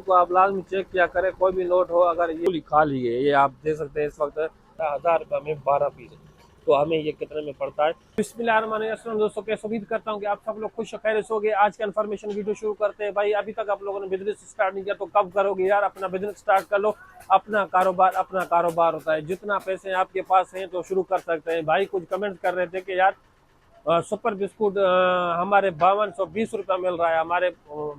को आप लाजमी चेक किया करें, कोई भी नोट हो अगर ये खाली है, ये आप दे सकते हैं इस वक्त 1000 रुपये में 12 पीस। तो हमें ये कितने में पड़ता है। बिस्मिल्लाहिर्रहमानिर्रहीम दोस्तों, कैसे उम्मीद करता हूँ कि आप सब लोग खुश खैर से होंगे। आज का इन्फॉर्मेशन वीडियो शुरू करते हैं। भाई अभी तक आप लोगों ने बिजनेस स्टार्ट नहीं किया तो कब करोगे यार, अपना बिजनेस स्टार्ट कर लो। अपना कारोबार होता है, जितना पैसे आपके पास हैं तो शुरू कर सकते हैं। भाई कुछ कमेंट कर रहे थे कि यार सुपर बिस्कुट हमारे 5220 रुपया मिल रहा है। हमारे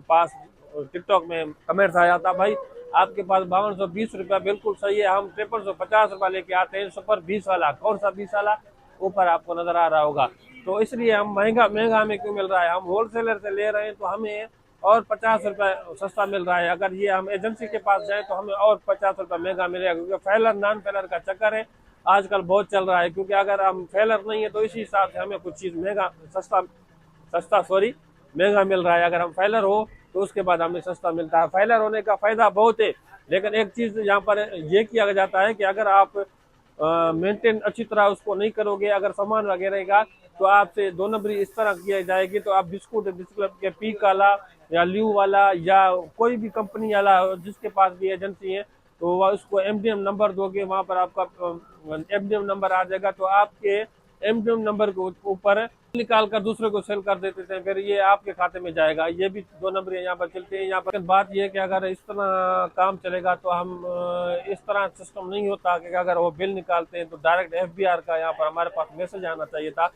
पास टिकटॉक में कमेंट्स आया था, भाई आपके पास 5220 रुपया बिल्कुल सही है, हम 5350 रुपया लेके आते हैं। सुपर 20 वाला कौन सा 20 वाला ऊपर आपको नजर आ रहा होगा। तो इसलिए हम महंगा महंगा हमें क्यों मिल रहा है, हम होलसेलर से ले रहे हैं तो हमें और 50 रुपया सस्ता मिल रहा है। अगर ये हम एजेंसी के पास जाए तो हमें और 50 रुपया महंगा मिलेगा, क्योंकि फेलर नॉन फेलर का चक्कर है आजकल बहुत चल रहा है। क्योंकि अगर हम फेलर नहीं है तो इसी हिसाब से हमें कुछ चीज़ महंगा सस्ता सस्ता सॉरी महंगा मिल रहा है। अगर हम फेलर हो तो उसके बाद हमें सस्ता मिलता है। फेलर होने का फायदा बहुत है, लेकिन एक चीज़ यहाँ पर ये किया जाता है कि अगर आप मेंटेन अच्छी तरह उसको नहीं करोगे, अगर सामान वगैरह का, तो आपसे 2 नंबरी इस तरह किया जाएगी। तो आप बिस्कुट के पीक वाला या ल्यू वाला या कोई भी कंपनी वाला जिसके पास भी एजेंसी है तो वह उसको एमडीएम नंबर दोगे, वहां पर आपका एमडीएम नंबर आ जाएगा। तो आपके एमडीएम नंबर के ऊपर निकाल कर दूसरे को सेल कर देते थे, फिर ये आपके खाते में जाएगा। ये भी 2 नंबर यहाँ पर चलते हैं। यहाँ पर बात ये है कि अगर इस तरह काम चलेगा तो हम इस तरह सिस्टम नहीं होता कि अगर वो बिल निकालते हैं तो डायरेक्ट एफबीआर का यहाँ पर हमारे पास मैसेज आना चाहिए था,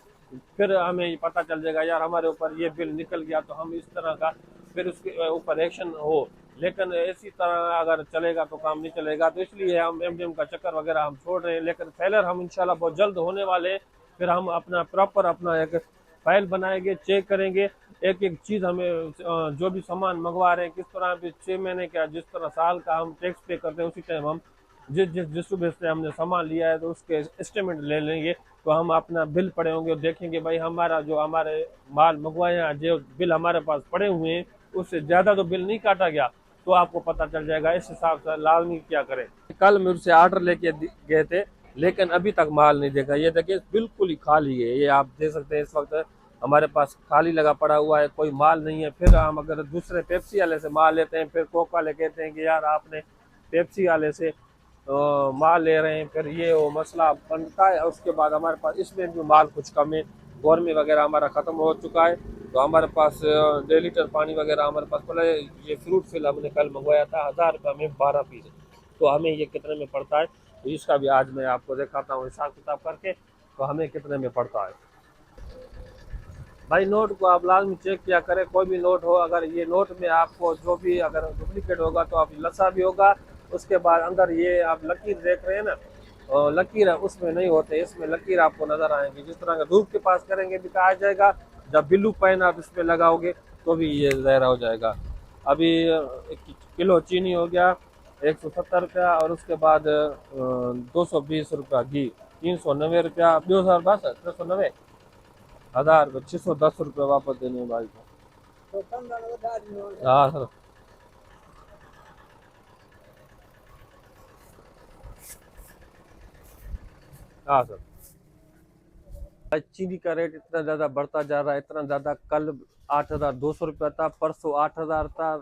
फिर हमें पता चल जाएगा यार हमारे ऊपर ये बिल निकल गया तो हम इस तरह का फिर उसके ऊपर एक्शन हो। लेकिन इसी तरह अगर चलेगा तो काम नहीं चलेगा। तो इसलिए हम एमडीएम का चक्कर वगैरह हम छोड़ रहे हैं। लेकिन फेलर हम इंशाल्लाह बहुत जल्द होने वाले हैं। फिर हम अपना प्रॉपर अपना एक फाइल बनाएंगे, चेक करेंगे एक एक चीज़ हमें जो भी सामान मंगवा रहे हैं किस तरह भी 6 महीने का जिस तरह साल का हम टैक्स पे करते हैं, उसी टाइम हम जिस सुबह से हमने सामान लिया है तो उसके एस्टिमेट ले लेंगे। तो हम अपना बिल पड़े होंगे और देखेंगे भाई हमारा जो हमारे माल मंगवाए हैं जो बिल हमारे पास पड़े हुए हैं उससे ज़्यादा तो बिल नहीं काटा गया, तो आपको पता चल जाएगा। इस हिसाब से लाजमी क्या करें। कल मुझसे ऑर्डर लेके गए थे, लेकिन अभी तक माल नहीं देखा। ये देखिए बिल्कुल ही खाली है, ये आप देख सकते हैं इस वक्त हमारे पास खाली लगा पड़ा हुआ है, कोई माल नहीं है। फिर हम अगर दूसरे पेप्सी वाले से माल लेते हैं, फिर कोक वाले कहते हैं कि यार आपने पेप्सी वाले से माल ले रहे हैं, फिर ये वो मसला बनता है। उसके बाद हमारे पास इसमें भी माल कुछ कम है, गोरमे वगैरह हमारा ख़त्म हो चुका है। तो हमारे पास 1.5 लीटर पानी वगैरह हमारे पास पड़ा है। ये फ्रूट फिल हमने कल मंगवाया था 1000 रुपये में 12 पीस। तो हमें ये कितने में पड़ता है, तो इसका भी आज मैं आपको दिखाता हूँ हिसाब किताब करके, तो हमें कितने में पड़ता है। भाई नोट को आप लाजमी चेक किया करें, कोई भी नोट हो अगर ये नोट में आपको जो भी अगर डुप्लीकेट होगा तो आप लसा भी होगा। उसके बाद अंदर ये आप लकीर देख रहे हैं ना, और लकीर है उसमें नहीं होते, इसमें लकीर आपको नजर आएंगे। जिस तरह का धूप के पास करेंगे भी आ जाएगा, जब बिल्लू पेन आप इस पर लगाओगे तो भी ये जहरा हो जाएगा। अभी 1 किलो चीनी हो गया 170 रुपया, और उसके बाद 220 रुपया घी, 390 रुपया, 2062 390 1000 610 रुपये वापस देने हैं भाई को। हाँ सर। हाँ सर। भाई चीनी का रेट इतना ज़्यादा बढ़ता जा रहा है, इतना ज़्यादा। कल 8200 रुपया था, परसों 8000 था,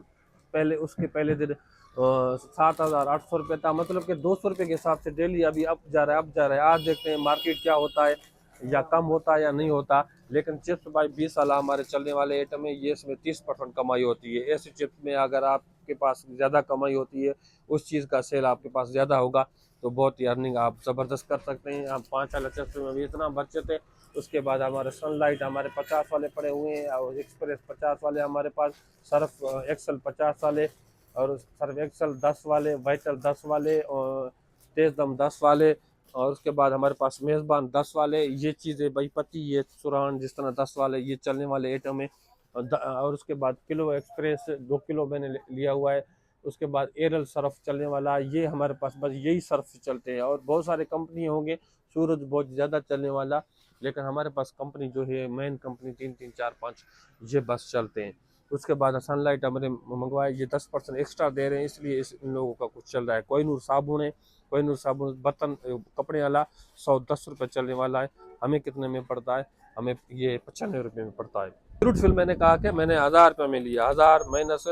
पहले उसके पहले दिन 7800 रुपये था। मतलब कि 200 रुपये के हिसाब से डेली अभी अप जा रहा है, अप जा रहा है। आज देखते हैं मार्केट क्या होता है, या कम होता है या नहीं होता। लेकिन चिप्स भाई 20 वाला हमारे चलने वाले आइटम है, ये इसमें 30% कमाई होती है। ऐसे चिप्स में अगर आपके पास ज़्यादा कमाई होती है, उस चीज़ का सेल आपके पास ज़्यादा होगा तो बहुत ही अर्निंग आप ज़बरदस्त कर सकते हैं। आप 5 वाला चिप्स में भी इतना बचे थे। उसके बाद हमारे सनलाइट हमारे 50 वाले पड़े हुए हैं, और एक्सप्रेस 50 वाले हमारे पास, सर्फ एक्सल 50 वाले, और सर्फ एक्सल 10 वाले, वाइटल 10 वाले, और तेज दम 10 वाले, और उसके बाद हमारे पास मेज़बान 10 वाले। ये चीज़ें भाई पति, ये सुरान जिस तरह 10 वाले ये चलने वाले आइटम है। और उसके बाद किलो एक्सप्रेस 2 किलो मैंने लिया हुआ है। उसके बाद एरल सर्फ चलने वाला, ये हमारे पास बस यही सर्फ चलते हैं। और बहुत सारे कंपनी होंगे, सूरज बहुत ज़्यादा चलने वाला, लेकिन हमारे पास कंपनी जो है मेन कंपनी 3 3 4 5 ये बस चलते हैं। उसके बाद सनलाइट हमने मंगवाया, ये 10% एक्स्ट्रा दे रहे हैं, इसलिए इन लोगों का कुछ चल रहा है। कोहिनूर साबुन है, कोहिनूर साबुन बर्तन कपड़े वाला 110 रुपये चलने वाला है। हमें कितने में पड़ता है, हमें ये 95 रुपये में पड़ता है। फ्रूट फिल मैंने कहा कि मैंने 1000 रुपये में लिया, 1000 माइनस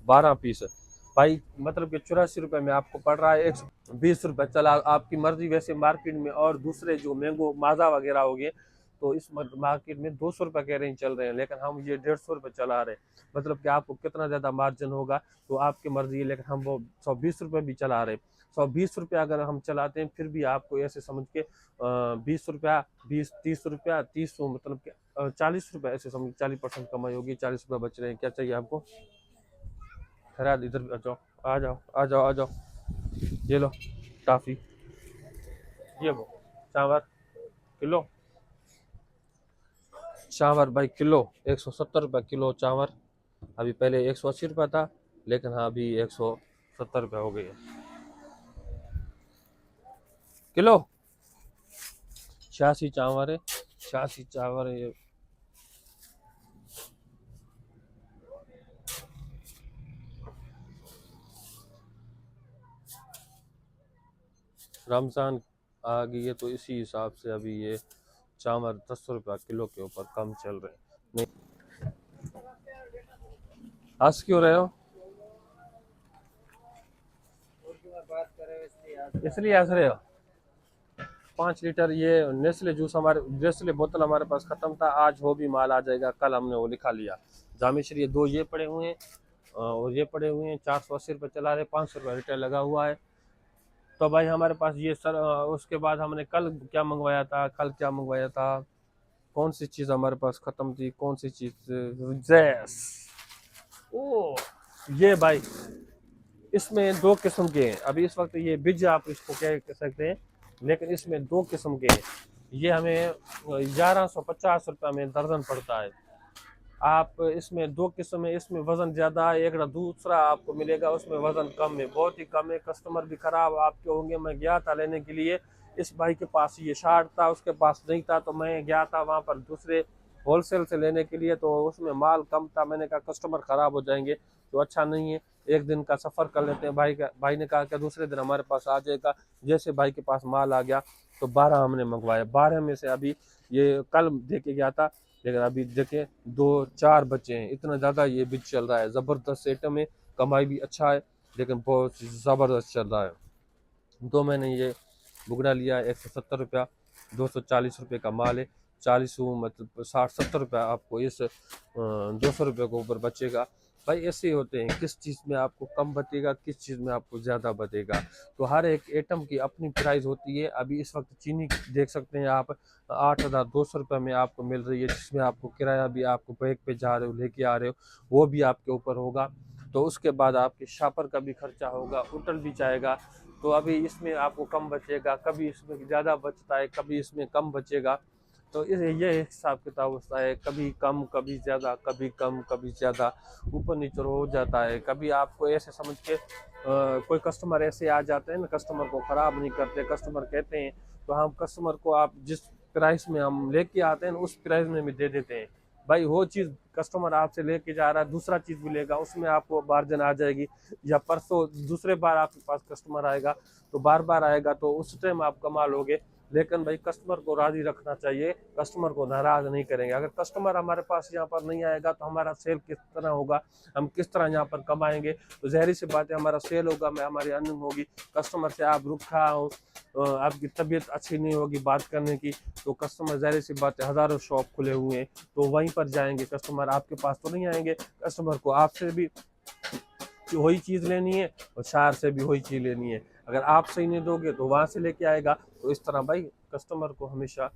12 पीस, भाई मतलब कि 84 रुपये में आपको पड़ रहा है 120 रुपये। चला आपकी मर्जी। वैसे मार्केट में और दूसरे जो मैंगो माजा वगैरह हो गए तो इस मार्केट में 200 रुपये के रेंज चल रहे हैं, लेकिन हम ये 150 रुपये चला रहे हैं। मतलब कि आपको कितना ज़्यादा मार्जिन होगा तो आपकी मर्जी है, लेकिन हम वो 120 रुपये भी चला रहे हैं। 120 रुपये अगर हम चलाते हैं फिर भी आपको ऐसे समझ के 20 रुपया, 20, 30 रुपया, 30 मतलब कि 40 रुपये, ऐसे समझ 40% कमाई होगी, 40 रुपये बच रहे हैं। क्या चाहिए आपको? खैर इधर आ जाओ, आ जाओ, आ जाओ, आ जाओ। ये लो टाफी, ये वो चावल किलो, चावल भाई किलो 170 रुपये किलो चावल। अभी पहले 180 रुपये था, लेकिन हाँ अभी 170 रुपये हो गई है किलो। 86 चावल है, 86 चावल है ये। रमज़ान आ गई है तो इसी हिसाब से अभी ये चावल 10 रुपये किलो के ऊपर कम चल रहे हैं। नहीं, हंस क्यों रहे हो? इसलिए हंस रहे हो? 5 लीटर ये नेस्ले जूस, हमारे नेस्ले बोतल हमारे पास खत्म था, आज वो भी माल आ जाएगा, कल हमने वो लिखा लिया। जामेश्वरी ये 2 ये पड़े हुए हैं और ये पड़े हुए हैं, 480 रुपये चला रहे, 500 रुपये रिटेल लगा हुआ है। तो भाई हमारे पास ये सर उसके बाद हमने कल क्या मंगवाया था, कल क्या मंगवाया था, कौन सी चीज़ हमारे पास ख़त्म थी, कौन सी चीज़? जैस। ओ ये भाई इसमें 2 किस्म के हैं। अभी इस वक्त ये बिज आप इसको क्या कह सकते हैं, लेकिन इसमें 2 किस्म के हैं। ये हमें 1150 रुपये में दर्जन पड़ता है। आप इसमें 2 किस्म है, इसमें वज़न ज़्यादा है, एक दूसरा आपको मिलेगा उसमें वज़न कम है, बहुत ही कम है। कस्टमर भी ख़राब आपके होंगे। मैं गया था लेने के लिए, इस भाई के पास ये शार्ट था, उसके पास नहीं था, तो मैं गया था वहाँ पर दूसरे होलसेल से लेने के लिए, तो उसमें माल कम था। मैंने कहा कस्टमर ख़राब हो जाएंगे तो अच्छा नहीं है, एक दिन का सफ़र कर लेते हैं। भाई ने कहा कि दूसरे दिन हमारे पास आ जाएगा। जैसे भाई के पास माल आ गया तो 12 हमने मंगवाए। 12 में से अभी ये कल दे के गया था, लेकिन अभी देखें 2-4 बचे हैं। इतना ज़्यादा ये बिज चल रहा है, ज़बरदस्त आइटम है, कमाई भी अच्छा है, लेकिन बहुत ज़बरदस्त चल रहा है। तो मैंने ये बुगड़ा लिया 170 रुपया, 240 रुपये का माल है। 40 मतलब 60-70 रुपये आपको इस 200 रुपये के ऊपर बचेगा। भाई ऐसे ही होते हैं, किस चीज़ में आपको कम बचेगा, किस चीज़ में आपको ज़्यादा बचेगा। तो हर एक आइटम की अपनी प्राइस होती है। अभी इस वक्त चीनी देख सकते हैं आप, 8,200 रुपये में आपको मिल रही है, जिसमें आपको किराया भी आपको बैग पे जा रहे हो लेके आ रहे हो वो भी आपके ऊपर होगा। तो उसके बाद आपके शापर का भी खर्चा होगा, होटल भी जाएगा। तो अभी इसमें आपको कम बचेगा, कभी इसमें ज़्यादा बचता है, कभी इसमें कम बचेगा। तो इस ये हिसाब किताब होता है, कभी कम कभी ज़्यादा, कभी कम कभी ज़्यादा, ऊपर नीचे हो जाता है। कभी आपको ऐसे समझ के कोई कस्टमर ऐसे आ जाते हैं ना, कस्टमर को ख़राब नहीं करते, कस्टमर कहते हैं तो हम कस्टमर को आप जिस प्राइस में हम लेके आते हैं उस प्राइस में भी दे देते हैं। भाई वो चीज़ कस्टमर आपसे लेके जा रहा है, दूसरा चीज़ भी लेगा, उसमें आपको मार्जिन आ जाएगी। या परसों दूसरे बार आपके पास कस्टमर आएगा तो बार बार आएगा, तो उस टाइम आप कमा लोगे। लेकिन भाई कस्टमर को राज़ी रखना चाहिए, कस्टमर को नाराज़ नहीं करेंगे। अगर कस्टमर हमारे पास यहाँ पर नहीं आएगा तो हमारा सेल किस तरह होगा, हम किस तरह यहाँ पर कमाएंगे? तो ज़ाहिर सी बात है हमारा सेल होगा, मैं हमारी अर्निंग होगी। कस्टमर से आप रुखा हो, आपकी तबीयत अच्छी नहीं होगी बात करने की, तो कस्टमर ज़ाहिर सी बात है, हज़ारों शॉप खुले हुए हैं तो वहीं पर जाएंगे कस्टमर, आपके पास तो नहीं आएंगे। कस्टमर को आपसे भी वही चीज़ लेनी है और शहर से भी वही चीज़ लेनी है। अगर आप सही नहीं दोगे तो वहाँ से लेके आएगा। तो इस तरह भाई कस्टमर को हमेशा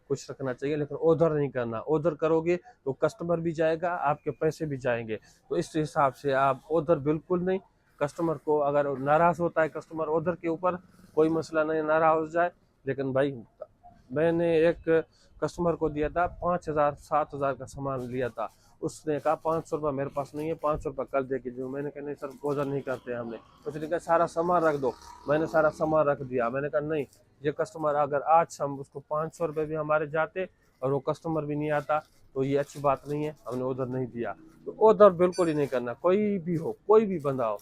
खुश रखना चाहिए, लेकिन ओधर नहीं करना। ओधर करोगे तो कस्टमर भी जाएगा, आपके पैसे भी जाएंगे। तो इस हिसाब से आप ओधर बिल्कुल नहीं। कस्टमर को अगर नाराज़ होता है कस्टमर ओधर के ऊपर, कोई मसला नहीं, नाराज़ हो जाए। लेकिन भाई मैंने एक कस्टमर को दिया था 5,000-7,000 का सामान लिया था, उसने कहा 500 रुपये मेरे पास नहीं है, 500 रुपये कल दे के जो। मैंने कहा नहीं सर ओधर नहीं करते हमने। उसने कहा सारा सामान रख दो। मैंने सारा सामान रख दिया। मैंने कहा नहीं, ये कस्टमर अगर आज हम उसको 500 रुपये भी हमारे जाते और वो कस्टमर भी नहीं आता तो ये अच्छी बात नहीं है, हमने उधर नहीं दिया। तो उधर बिल्कुल ही नहीं करना, कोई भी हो, कोई भी बंदा हो,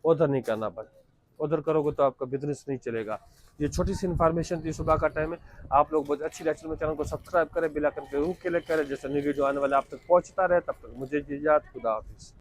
उधर नहीं करना। बस उधर करोगे तो आपका बिजनेस नहीं चलेगा। ये छोटी सी इन्फॉर्मेशन थी, सुबह का टाइम है। आप लोग बहुत अच्छी लगे चैनल को सब्सक्राइब करें, बेल आइकन पे जरूर क्लिक करें, जैसे न्यू वीडियो आने वाला आप तक पहुंचता रहे। तब तक मुझे इजाज़त, खुदा हाफिज़।